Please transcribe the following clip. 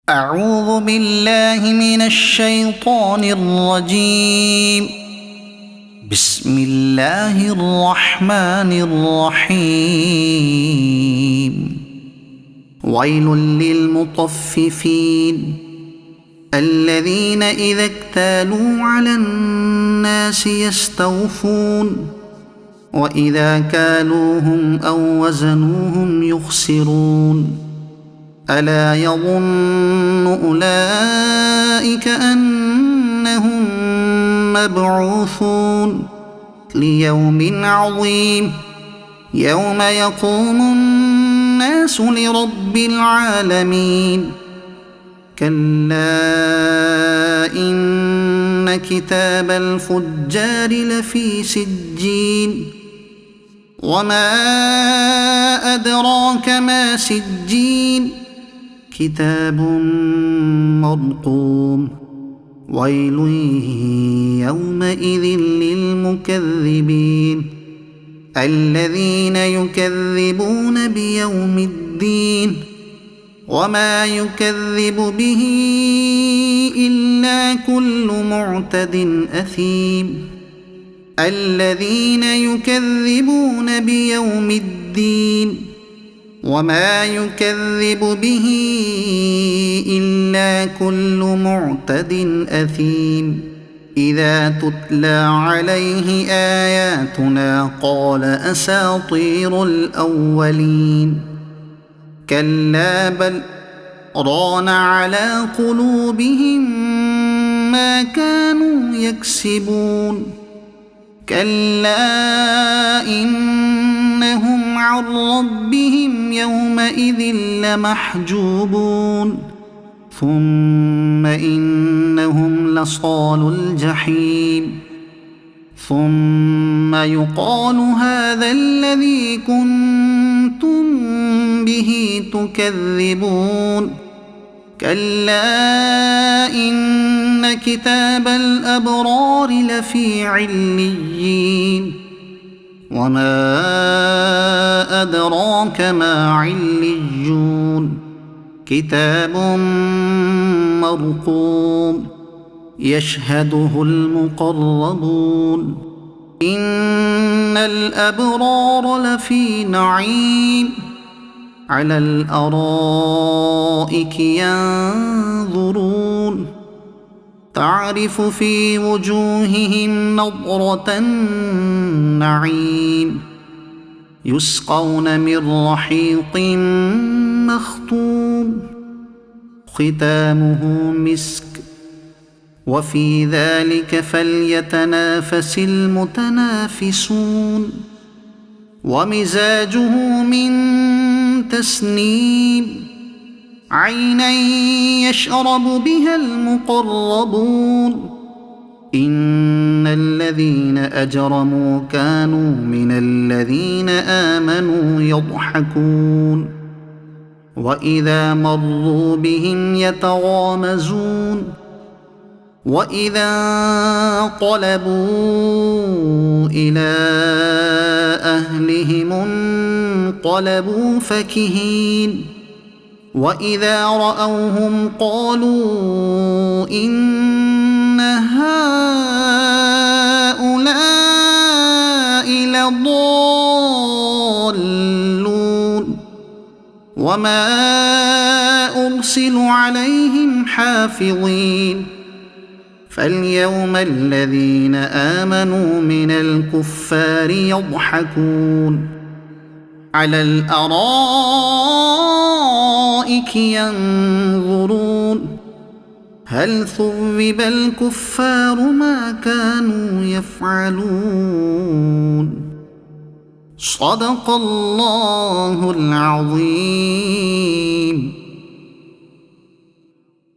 أعوذ بالله من الشيطان الرجيم. بسم الله الرحمن الرحيم. ويل للمطففين الذين إذا اكتالوا على الناس يستوفون وإذا كالوهم أو وزنوهم يخسرون. ألا يظن أولئك أنهم مبعوثون ليوم عظيم يوم يقوم الناس لرب العالمين. كلا إن كتاب الفجار لفي سجين وما أدراك ما سجين كتاب مرقوم. ويل يومئذ للمكذبين الذين يكذبون بيوم الدين وما يكذب به إلا كل معتد أثيم. الذين يكذبون بيوم الدين وما يكذب به إلا كل معتد أثيم. إذا تتلى عليه آياتنا قال أساطير الأولين. كلا بل ران على قلوبهم ما كانوا يكسبون. كلا إنهم عن ربهم يومئذ لمحجوبون. ثم إنهم لصالو الجحيم. ثم يقال هذا الذي كنتم به تكذبون. كلا إن كتاب الأبرار لفي عليين وما أدراك ما عليون كتاب مرقوم يشهده المقربون. إن الأبرار لفي نعيم على الأرائك ينظرون تعرف في وجوههم نضرة النعيم يسقون من رحيق مختوم ختامه مسك وفي ذلك فليتنافس المتنافسون. ومزاجه من تسنيم عينا يشرب بها المقربون. إن الذين أجرموا كانوا من الذين آمنوا يضحكون وإذا مروا بهم يتغامزون. وإذا انقلبوا إلى أهلهم انقلبوا فكهين. وإذا رأوهم قالوا إن هؤلاء لضالون وما أرسلوا عليهم حافظين. فاليوم الذين آمنوا من الكفار يضحكون على الأرائك ينظرون هل ثوب الكفار ما كانوا يفعلون. صدق الله العظيم.